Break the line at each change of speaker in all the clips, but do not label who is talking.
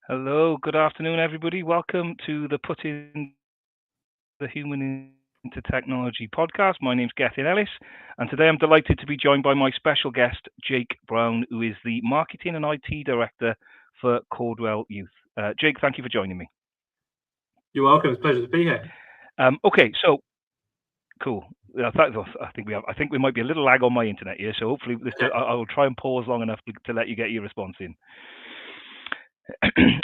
Hello, good afternoon, everybody. Welcome to the Putting the Human into Technology podcast. My name's Gethin Ellis, and today I'm delighted to be joined by my special guest, Jake Brown, who is the Marketing and IT Director for Caudwell Youth. Jake, thank you for joining me.
You're welcome. It's a pleasure to be here.
Okay, so cool. I think we might be a little lag on my internet here, so hopefully I will try and pause long enough to let you get your response in.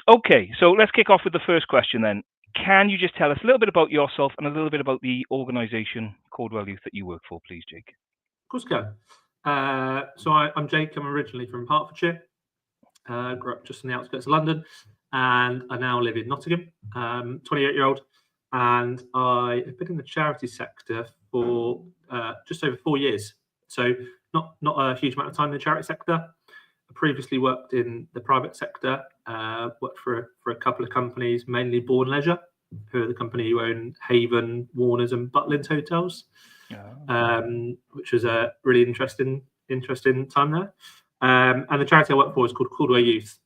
Okay, so let's kick off with the first question then. Can you just tell us a little bit about yourself and a little bit about the organisation Caudwell Youth that you work for, please, Jake?
Of course, I can. So I'm Jake. I'm originally from Hertfordshire. Grew up just on the outskirts of London, and I now live in Nottingham. 28-year-old, and I have been in the charity sector for just over 4 years. So not a huge amount of time in the charity sector. I previously worked in the private sector, worked for a couple of companies, mainly Bourne Leisure, who are the company who own Haven, Warners and Butlins hotels, which was a really interesting time there. And the charity I work for is called Caudwell Youth.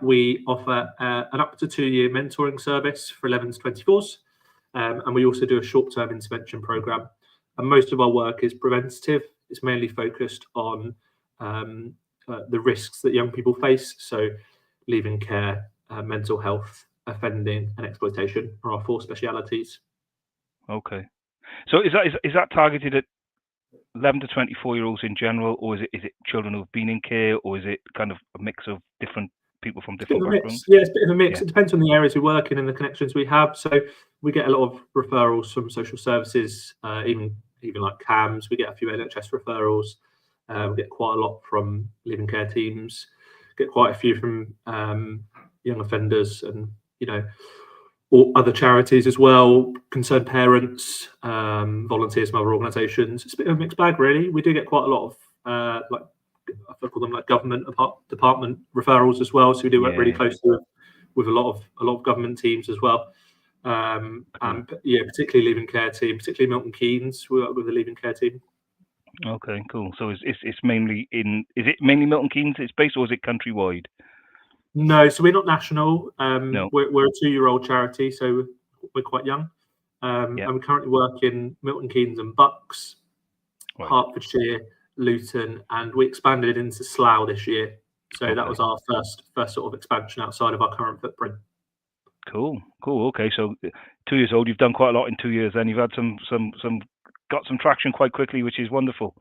We offer an up to 2-year mentoring service for 11 to 24s, and we also do a short-term intervention programme. And most of our work is preventative. It's mainly focused on the risks that young people face, so leaving care, mental health, offending and exploitation are our 4 specialities.
Okay, so is that targeted at 11 to 24-year-olds in general, or is it children who've been in care, or is it kind of a mix of different people from different backgrounds?
Yeah, it's a bit of a mix. It depends on the areas we work in and the connections we have. So we get a lot of referrals from social services, even like CAMS. We get a few NHS referrals. We get quite a lot from living care teams, get quite a few from young offenders and, or other charities as well, concerned parents, volunteers from other organisations. It's a bit of a mixed bag, really. We do get quite a lot of, I call them like government department referrals as well. So we do work really closely with a lot of government teams as well. And particularly living care team, particularly Milton Keynes. We work with the living care team.
Okay, cool. So it's mainly is it mainly Milton Keynes it's based, or is it countrywide?
No, so we're not national.
No.
We're a 2-year-old charity, so we're quite young. And we currently work in Milton Keynes and Bucks, Hertfordshire, Luton, and we expanded into Slough this year. So that was our first sort of expansion outside of our current footprint.
Cool. Okay, so 2 years old, you've done quite a lot in 2 years. Then you've had some got some traction quite quickly, which is wonderful.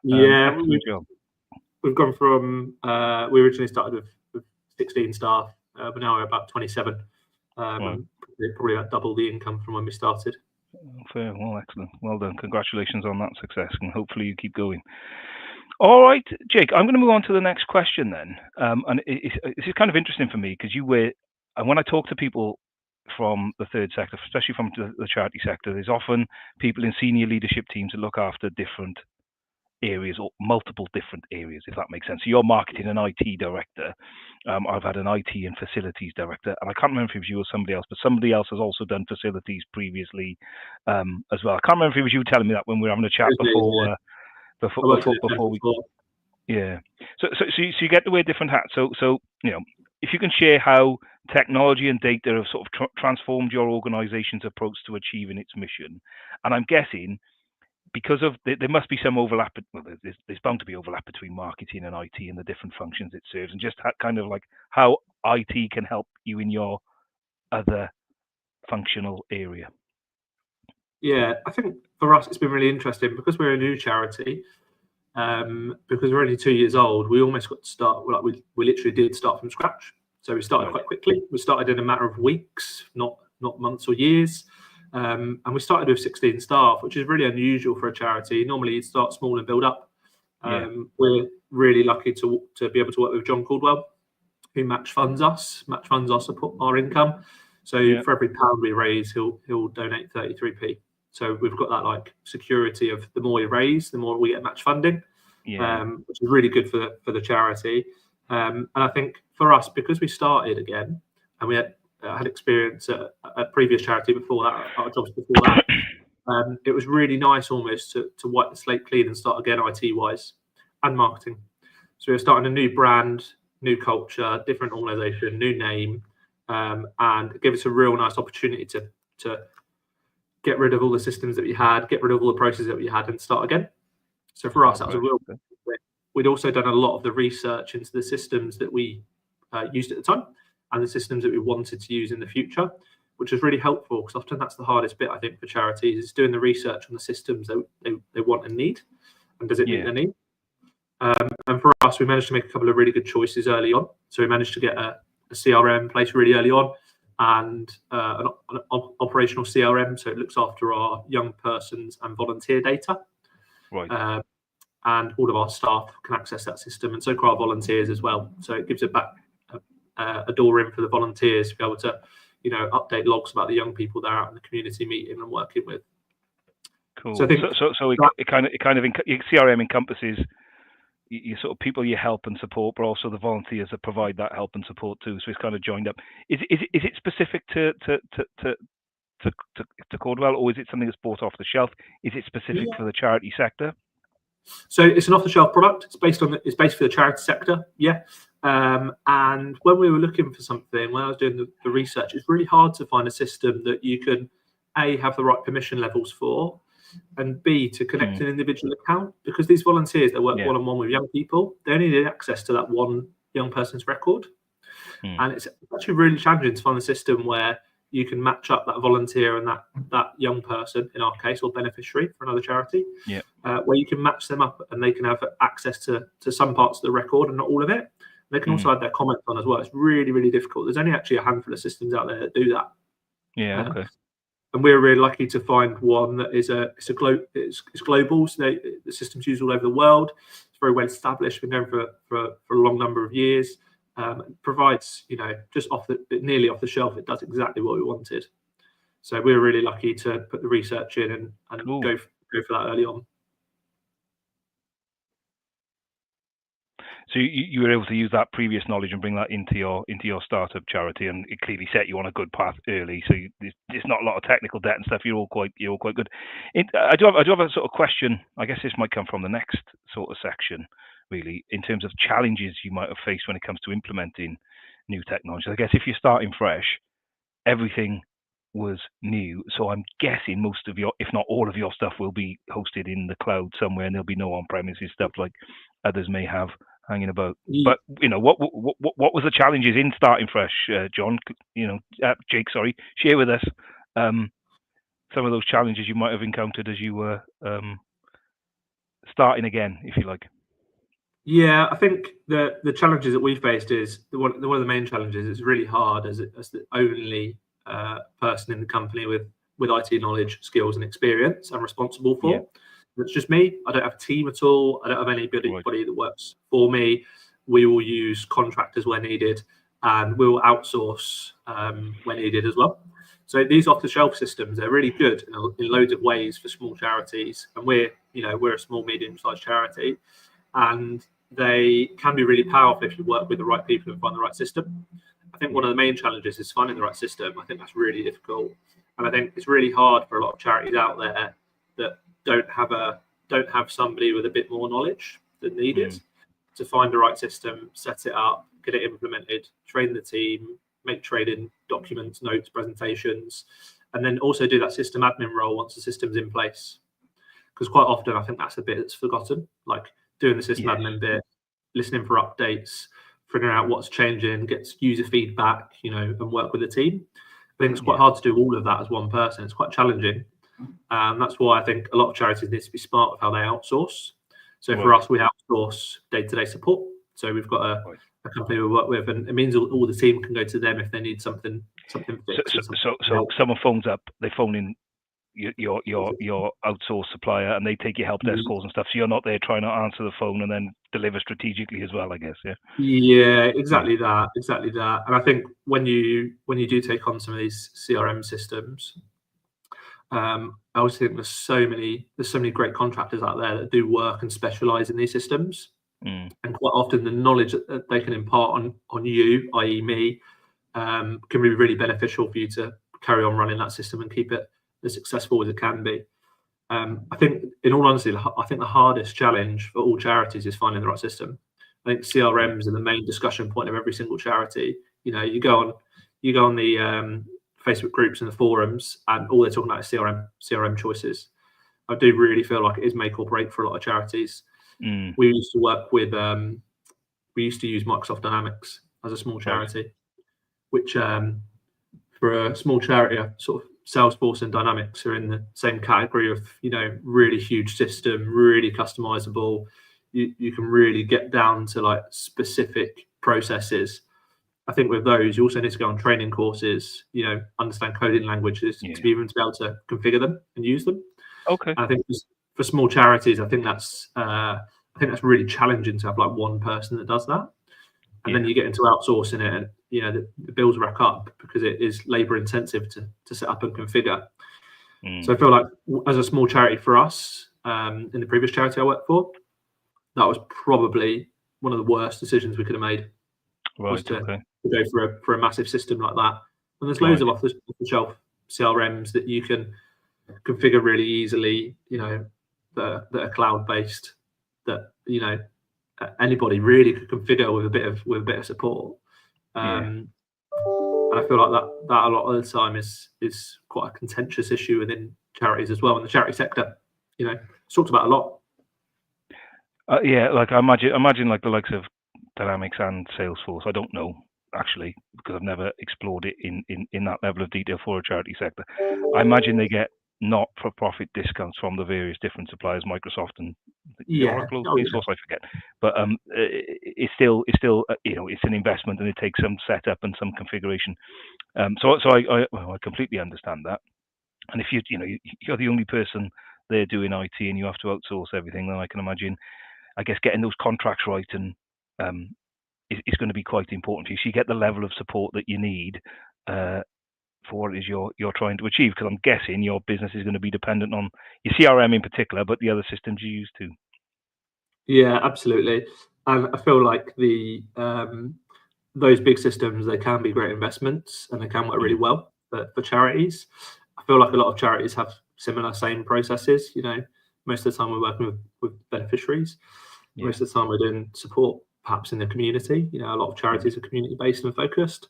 We've gone from we originally started with 16 staff, but now we're about 27. Probably about double the income from when we started.
Fair. Well, excellent. Well done. Congratulations on that success, and hopefully you keep going. All right, Jake, I'm going to move on to the next question then. And this is kind of interesting for me because and when I talk to people from the third sector, especially from the charity sector, there's often people in senior leadership teams that look after different areas or multiple different areas, if that makes sense. So you're marketing and IT director. I've had an IT and facilities director, and I can't remember if it was you or somebody else, but somebody else has also done facilities previously as well. I can't remember if it was you telling me that when we were having a chat before we. Yeah. So you get to wear different hats. So if you can share how technology and data have sort of transformed your organization's approach to achieving its mission, and I'm guessing because of there must be some overlap. Well, there's bound to be overlap between marketing and IT and the different functions it serves, and just kind of like how IT can help you in your other functional area.
Yeah, I think for us it's been really interesting because we're a new charity. Because we're only 2 years old, we almost got to start like we literally did start from scratch. So we started quite quickly. We started in a matter of weeks, not months or years. And we started with 16 staff, which is really unusual for a charity. Normally, you start small and build up. We're really lucky to be able to work with John Caudwell, who match funds us our income. So for every £1 we raise, he'll donate 33p. So we've got that like security of the more we raise, the more we get match funding, which is really good for the charity. And I think for us, because we started again, and we had experience at a previous charity before that, our jobs before that, it was really nice almost to wipe the slate clean and start again IT-wise and marketing. So we're starting a new brand, new culture, different organisation, new name, and give us a real nice opportunity to get rid of all the systems that we had, get rid of all the processes that we had, and start again. So for us, that was a real. We'd also done a lot of the research into the systems that we used at the time and the systems that we wanted to use in the future, which was really helpful, because often that's the hardest bit, I think, for charities, is doing the research on the systems they want and need, and does it meet their need. And for us, we managed to make a couple of really good choices early on. So we managed to get a CRM in place really early on, and an operational CRM, so it looks after our young persons and volunteer data.
Right.
And all of our staff can access that system, and so can our volunteers as well. So it gives a door in for the volunteers to be able to, update logs about the young people they're out in the community meeting and working with.
Cool. So I think it kind of CRM encompasses you sort of people you help and support, but also the volunteers that provide that help and support too. So it's kind of joined up. Is it specific to Caudwell, or is it something that's bought off the shelf? Is it specific for the charity sector?
So it's an off-the-shelf product. It's based for the charity sector, and when we were looking for something, when I was doing the research, it's really hard to find a system that you can A, have the right permission levels for, and B, to connect an individual account, because these volunteers that work one-on-one with young people, they only need access to that one young person's record. And it's actually really challenging to find a system where you can match up that volunteer and that young person, in our case, or beneficiary for another charity, where you can match them up and they can have access to some parts of the record and not all of it. They can also add their comments on as well. It's really, really difficult. There's only actually a handful of systems out there that do that.
Yeah, okay.
And we're really lucky to find one that is it's global. So the system's used all over the world. It's very well established. Been going for a long number of years. It provides, just nearly off the shelf. It does exactly what we wanted. So we were really lucky to put the research in and go for that early on.
So you were able to use that previous knowledge and bring that into your startup charity, and it clearly set you on a good path early. So there's not a lot of technical debt and stuff. You're all quite good. I do have a sort of question. I guess this might come from the next sort of section, really, in terms of challenges you might have faced when it comes to implementing new technology. I guess if you're starting fresh, everything was new. So I'm guessing most of your, if not all of your stuff, will be hosted in the cloud somewhere, and there'll be no on-premises stuff like others may have hanging about. But what was the challenges in starting fresh, John? Jake, sorry, share with us some of those challenges you might have encountered as you were starting again, if you like.
Yeah, I think the challenges that we faced is one of the main challenges. It's really hard as the only person in the company with IT knowledge, skills, and experience I'm responsible for. Yeah. It's just me. I don't have a team at all. I don't have anybody that works for me. We will use contractors where needed, and we will outsource when needed as well. So these off-the-shelf systems, they're really good in loads of ways for small charities, and we're a small, medium-sized charity, and they can be really powerful if you work with the right people and find the right system. I think one of the main challenges is finding the right system. I think that's really difficult, and I think it's really hard for a lot of charities out there that don't have somebody with a bit more knowledge than needed to find the right system, set it up, get it implemented, train the team, make trading documents, notes, presentations, and then also do that system admin role once the system's in place. Because quite often I think that's the bit that's forgotten, like doing the system admin bit, listening for updates, figuring out what's changing, gets user feedback, and work with the team. I think it's quite hard to do all of that as one person. It's quite challenging. That's why I think a lot of charities need to be smart with how they outsource. So for us, we outsource day-to-day support. So we've got a company we work with, and it means all the team can go to them if they need something fixed.
So someone phones up, they phone in your outsourced supplier, and they take your help desk calls and stuff. So you're not there trying to answer the phone and then deliver strategically as well, I guess.
Yeah, exactly that. And I think when you do take on some of these CRM systems, I always think there's so many great contractors out there that do work and specialize in these systems. And quite often the knowledge that they can impart on you, i.e. me, can be really beneficial for you to carry on running that system and keep it as successful as it can be. I think, in all honesty, I think the hardest challenge for all charities is finding the right system. I think CRMs are the main discussion point of every single charity. You go on the Facebook groups and the forums, and all they're talking about is CRM choices. I do really feel like it is make or break for a lot of charities. We used to work with, we used to use Microsoft Dynamics as a small charity, which for a small charity, sort of Salesforce and Dynamics are in the same category of, really huge system, really customizable. You can really get down to like specific processes. I think with those, you also need to go on training courses, understand coding languages to be able to configure them and use them.
Okay.
And I think for small charities, I think that's really challenging to have like one person that does that. And then you get into outsourcing it, and the bills rack up because it is labor intensive to set up and configure. So I feel like as a small charity for us, in the previous charity I worked for, that was probably one of the worst decisions we could have made. Was to go for a massive system like that. And there's loads of off the shelf CRMs that you can configure really easily, that are cloud based, that anybody really could configure with a bit of support. And I feel like that a lot of the time is quite a contentious issue within charities as well, in the charity sector. It's talked about a lot.
Like I imagine like the likes of Dynamics and Salesforce. I don't know actually, because I've never explored it in that level of detail for a charity sector. I imagine they get not-for-profit discounts from the various different suppliers, Microsoft and Oracle, Salesforce, I forget. But it's still it's an investment, and it takes some setup and some configuration. So I completely understand that. And if you're the only person there doing IT and you have to outsource everything, then I can imagine, I guess, getting those contracts right and is going to be quite important for you. So you get the level of support that you need for what it is you're trying to achieve, because I'm guessing your business is going to be dependent on your CRM in particular, but the other systems you use too.
Yeah, absolutely. And I feel like those big systems, they can be great investments and they can work really well for charities. I feel like a lot of charities have same processes. Most of the time we're working with beneficiaries. Most of the time we're doing support perhaps in the community. A lot of charities are community based and focused.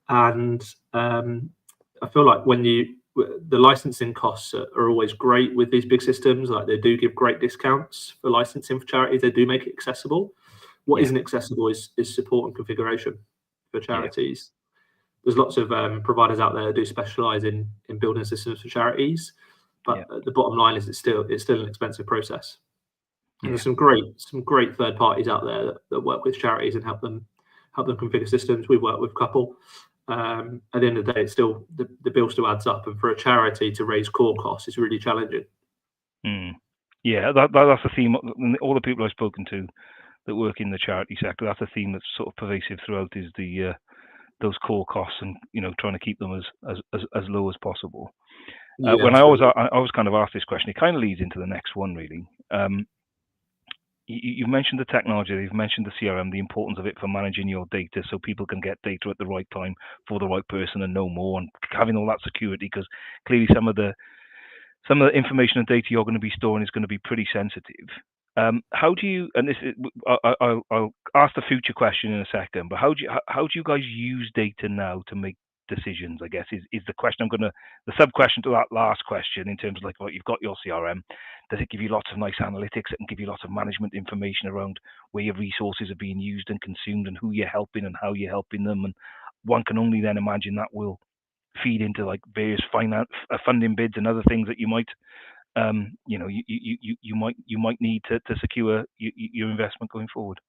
And I feel like the licensing costs are always great with these big systems. Like, they do give great discounts for licensing for charities. They do make it accessible. What isn't accessible is support and configuration for charities. There's lots of providers out there that do specialize in building systems for charities, but the bottom line is it's still an expensive process. And there's some great third parties out there that work with charities and help them configure systems. We work with a couple. At the end of the day, it's still the bill still adds up, and for a charity to raise core costs is really challenging.
Yeah, that's a theme. All the people I've spoken to that work in the charity sector, that's a theme that's sort of pervasive throughout, is the those core costs, and trying to keep them as low as possible. When I always kind of ask this question, it kind of leads into the next one really. You've mentioned the technology, you've mentioned the CRM, the importance of it for managing your data so people can get data at the right time for the right person and know more, and having all that security, because clearly some of the information and data you're going to be storing is going to be pretty sensitive. How do you, and this is, I'll ask the future question in a second, but how do you guys use data now to make decisions, I guess, is the question. The sub question to that last question, in terms of like, well, you've got your CRM, does it give you lots of nice analytics? It can give you lots of management information around where your resources are being used and consumed, and who you're helping and how you're helping them. And one can only then imagine that will feed into like various funding bids and other things that you might you might need to secure your investment going forward.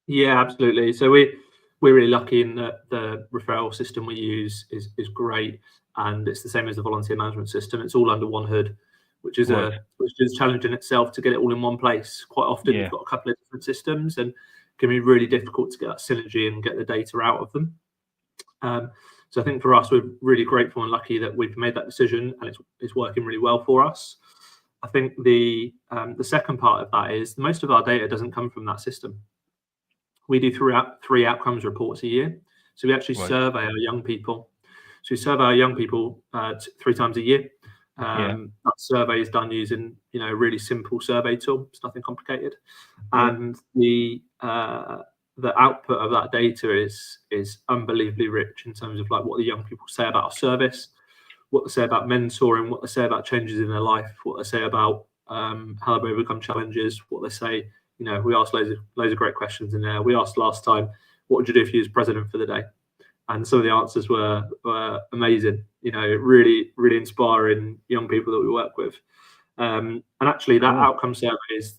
Yeah, absolutely. So we're really lucky in that the referral system we use is great, and it's the same as the volunteer management system. It's all under one hood, which is challenging itself to get it all in one place. Quite often you've got a couple of different systems, and it can be really difficult to get that synergy and get the data out of them. So I think for us, we're really grateful and lucky that we've made that decision, and it's working really well for us. I think the second part of that is most of our data doesn't come from that system. We do three outcomes reports a year. So we actually survey our young people. So we survey our young people 3 times a year. That survey is done using a really simple survey tool. It's nothing complicated. And the the output of that data is unbelievably rich in terms of like what the young people say about our service, what they say about mentoring, what they say about changes in their life, what they say about how they overcome challenges, what they say. You know, we asked loads of great questions in there. We asked last time, what would you do if you was president for the day? And some of the answers were amazing. You know, really, really inspiring young people that we work with. And actually, that outcome survey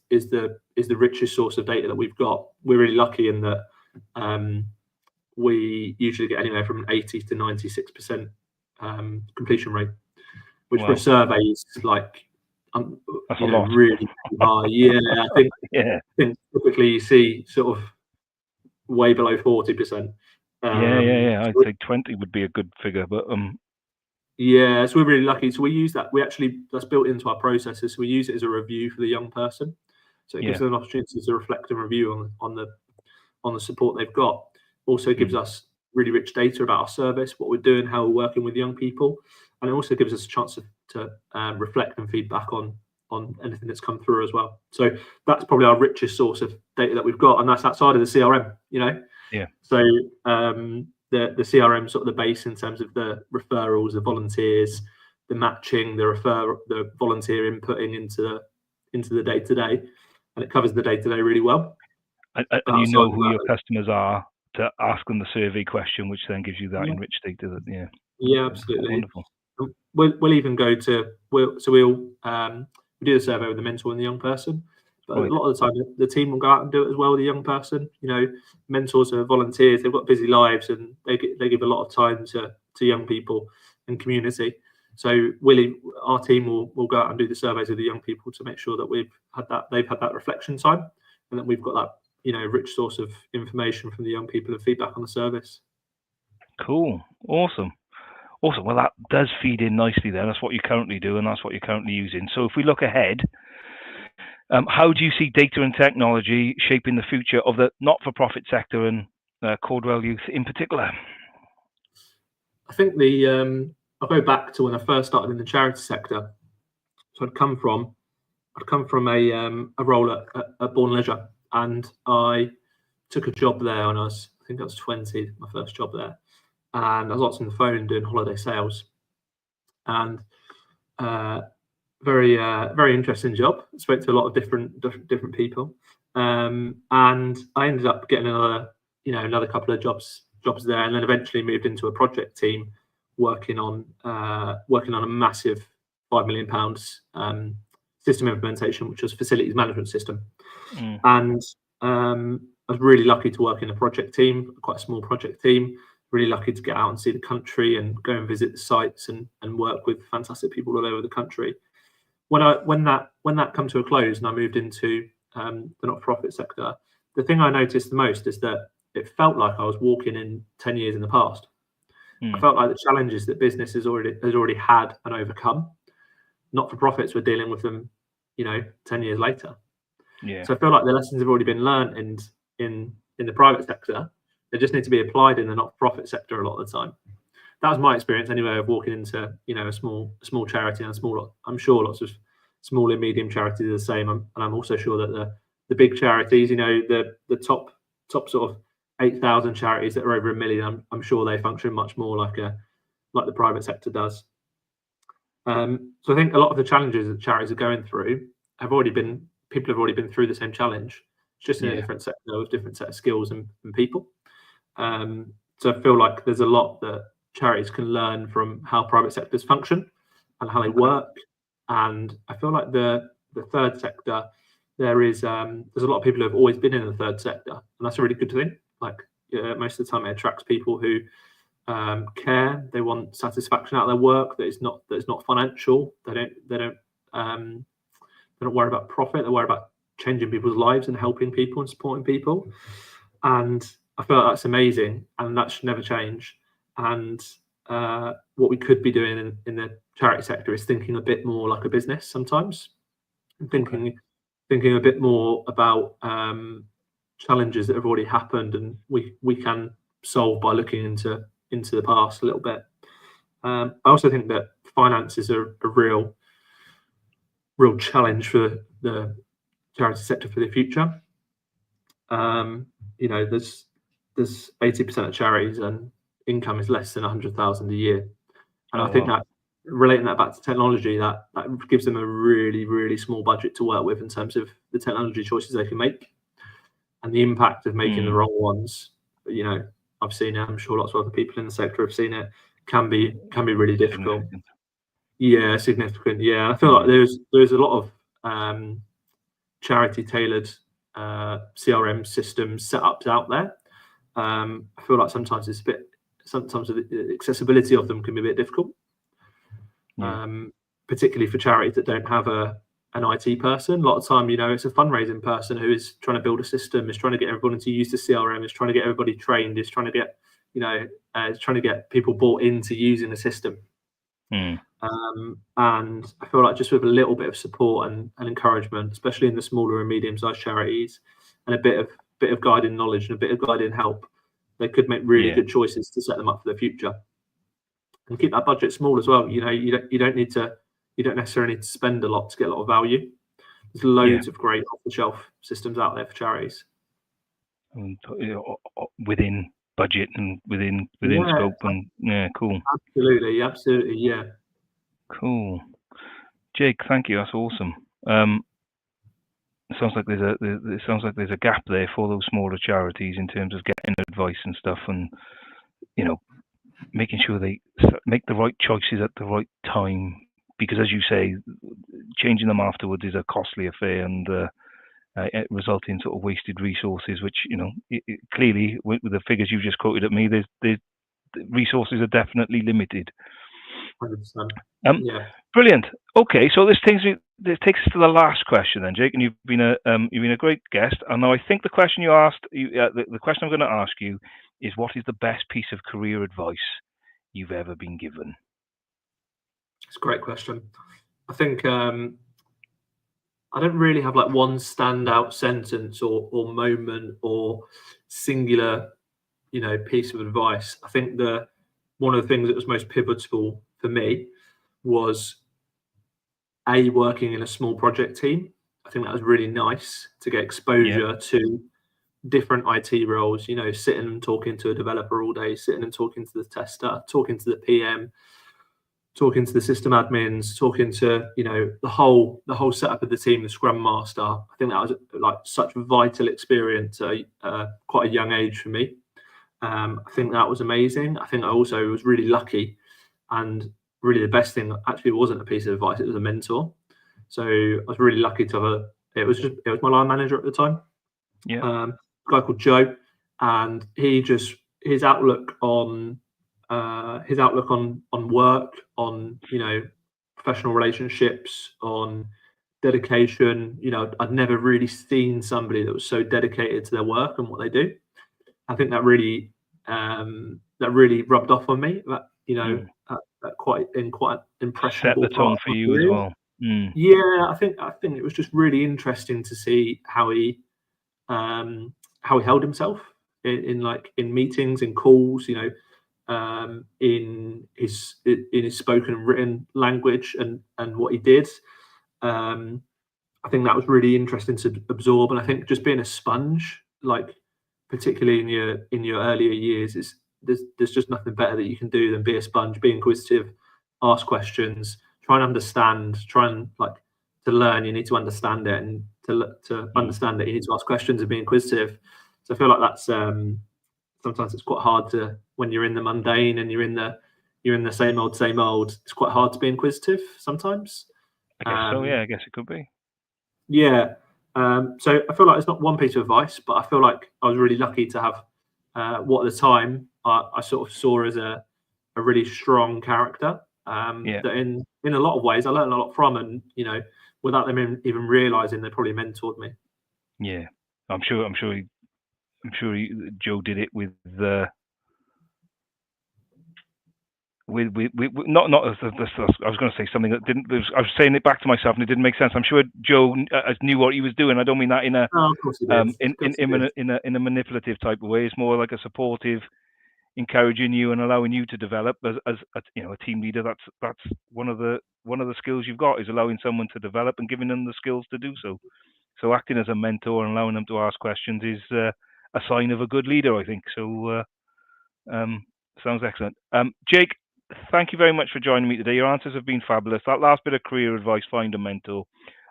is the richest source of data that we've got. We're really lucky in that we usually get anywhere from an 80 to 96% completion rate, which for a survey is like
that's a lot.
really high. Yeah, I think typically you see sort of way below 40%.
Yeah. I'd say 20 would be a good figure, but
yeah, so we're really lucky. So we use that. That's built into our processes. So we use it as a review for the young person. So it gives them an opportunity to reflect and review on the support they've got. Also gives us really rich data about our service, what we're doing, how we're working with young people, and it also gives us a chance to reflect and feedback on anything that's come through as well. So that's probably our richest source of data that we've got, and that's outside of the CRM. You know.
Yeah.
So the CRM sort of the base in terms of the referrals, the volunteers, the matching, the volunteer inputting into the day-to-day, and it covers the day-to-day really well.
And you know who your customers are to ask them the survey question, which then gives you that enriched data.
Yeah, absolutely.
Wonderful.
We'll even go to we do the survey with the mentor and the young person. But a lot of the time, the team will go out and do it as well with the young person. You know, mentors are volunteers; they've got busy lives, and they give a lot of time to young people and community. So, our team will go out and do the surveys with the young people to make sure that they've had that reflection time, and that we've got that rich source of information from the young people and feedback on the service.
Cool, awesome. Well, that does feed in nicely there. That's what you currently do, and that's what you're currently using. So, if we look ahead. How do you see data and technology shaping the future of the not-for-profit sector and Caudwell Youth in particular?
I think I'll go back to when I first started in the charity sector. So I'd come from a role at Born Leisure, and I took a job there when I think I was 20, my first job there, and I was lots on the phone doing holiday sales, and very interesting job. I spoke to a lot of different people, and I ended up getting another couple of jobs there, and then eventually moved into a project team working on a massive £5 million system implementation, which was facilities management system. And I was really lucky to work in a project team, quite a small project team. Really lucky to get out and see the country and go and visit the sites and work with fantastic people all over the country. When that come to a close and I moved into the not-for-profit sector, the thing I noticed the most is that it felt like I was walking in 10 years in the past. I felt like the challenges that business has already had and overcome, not-for-profits were dealing with them, 10 years later. So I feel like the lessons have already been learned in the private sector. They just need to be applied in the not-for-profit sector a lot of the time. That was my experience anyway of walking into a small charity, and I'm sure lots of small and medium charities are the same, and I'm also sure that the big charities, the top sort of 8,000 charities that are over 1 million, I'm sure they function much more like the private sector does. So I think a lot of the challenges that charities are going through people have already been through the same challenge, just in a different sector with different set of skills and people. So I feel like there's a lot that charities can learn from how private sectors function and how they work. And I feel like the third sector, there's a lot of people who have always been in the third sector, and that's a really good thing. Like most of the time, it attracts people who care. They want satisfaction out of their work. That it's not financial. They don't worry about profit. They worry about changing people's lives and helping people and supporting people. And I feel like that's amazing, and that should never change. And what we could be doing in the charity sector is thinking a bit more like a business sometimes, and thinking a bit more about challenges that have already happened, and we can solve by looking into the past a little bit. I also think that finances are a real challenge for the charity sector for the future. You know, there's 80% of charities and income is less than 100,000 a year, and I think that relating that back to technology, that gives them a really small budget to work with in terms of the technology choices they can make, and the impact of making the wrong ones. You know, I've seen it. I'm sure lots of other people in the sector have seen it. Can be really difficult. Yeah, significant. Yeah, I feel like there's a lot of charity tailored CRM systems setups out there. I feel like sometimes the accessibility of them can be a bit difficult, particularly for charities that don't have an IT person. A lot of time, you know, it's a fundraising person who is trying to build a system, is trying to get everybody to use the CRM, is trying to get everybody trained, is trying to get, you know, is trying to get people bought into using the system. And I feel like just with a little bit of support and encouragement, especially in the smaller and medium-sized charities, and a bit of guiding knowledge and a bit of guiding help, they could make really good choices to set them up for the future. And keep that budget small as well. You know, you don't necessarily need to spend a lot to get a lot of value. There's loads of great off-the-shelf systems out there for charities.
Within budget and within scope, and cool.
Absolutely, yeah.
Cool, Jake. Thank you. That's awesome. It sounds like there's a gap there for those smaller charities in terms of getting advice and stuff, and you know, making sure they make the right choices at the right time. Because as you say, changing them afterwards is a costly affair, and it results in sort of wasted resources. Which, you know, clearly with the figures you just quoted at me, the resources are definitely limited.
100%.
Brilliant. Okay, so this takes us to the last question then, Jake. And you've been a great guest. And now I think the question you asked, the question I'm going to ask you is, what is the best piece of career advice you've ever been given?
It's a great question. I think I don't really have like one standout sentence or moment or singular, you know, piece of advice. I think one of the things that was most pivotal for me was working in a small project team. I think that was really nice to get exposure to different IT roles, you know, sitting and talking to a developer all day, sitting and talking to the tester, talking to the PM, talking to the system admins, talking to, you know, the whole setup of the team, the scrum master. I think that was like such a vital experience at quite a young age for me. I think that was amazing. I think I also was really lucky, and really the best thing actually wasn't a piece of advice, it was a mentor. So I was really lucky to have it was my line manager at the time. A guy called Joe, and his outlook on work, on, you know, professional relationships, on dedication. You know, I'd never really seen somebody that was so dedicated to their work and what they do. I think that really rubbed off on me. That, you know, quite impressionable.
Set the tone for you as well.
Yeah, I think it was just really interesting to see how he held himself in meetings, in calls, you know, in his spoken and written language, and what he did. I think that was really interesting to absorb, and I think just being a sponge, like particularly in your earlier years, is there's just nothing better that you can do than be a sponge, be inquisitive, ask questions, try and understand, to learn. You need to understand it, and to understand it, you need to ask questions and be inquisitive. So I feel like that's sometimes it's quite hard to, when you're in the mundane and you're in the same old. It's quite hard to be inquisitive sometimes.
I guess so. Yeah, I guess it could be.
Yeah. So I feel like it's not one piece of advice, but I feel like I was really lucky to have what at the time I sort of saw as a really strong character. That in a lot of ways I learned a lot from, and, you know, without them even realizing, they probably mentored me.
Yeah, I'm sure Joe did it with not I was going to say something that didn't. I was saying it back to myself and it didn't make sense. I'm sure Joe knew what he was doing. I don't mean that in a in a manipulative type of way. It's more like a supportive, encouraging you and allowing you to develop as you know, a team leader. That's one of the skills you've got, is allowing someone to develop and giving them the skills to do so. So acting as a mentor and allowing them to ask questions is a sign of a good leader, I think. So sounds excellent. Jake, thank you very much for joining me today. Your answers have been fabulous. That last bit of career advice, find a mentor.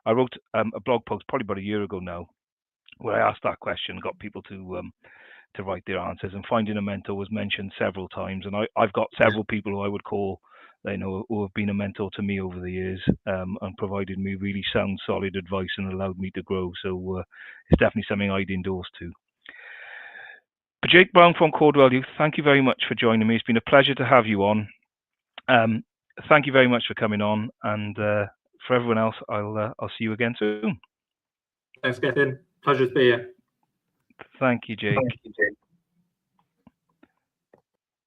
I wrote a blog post probably about a year ago now, where I asked that question, got people to write their answers, and finding a mentor was mentioned several times. And I've got several people who I would call, who have been a mentor to me over the years, and provided me really sound, solid advice and allowed me to grow. So it's definitely something I'd endorse too. But Jake Brown from Caudwell Youth, thank you very much for joining me. It's been a pleasure to have you on. Thank you very much for coming on, and for everyone else, I'll see you again soon.
Thanks, Gethin. Pleasure to be here.
Thank you, Jake.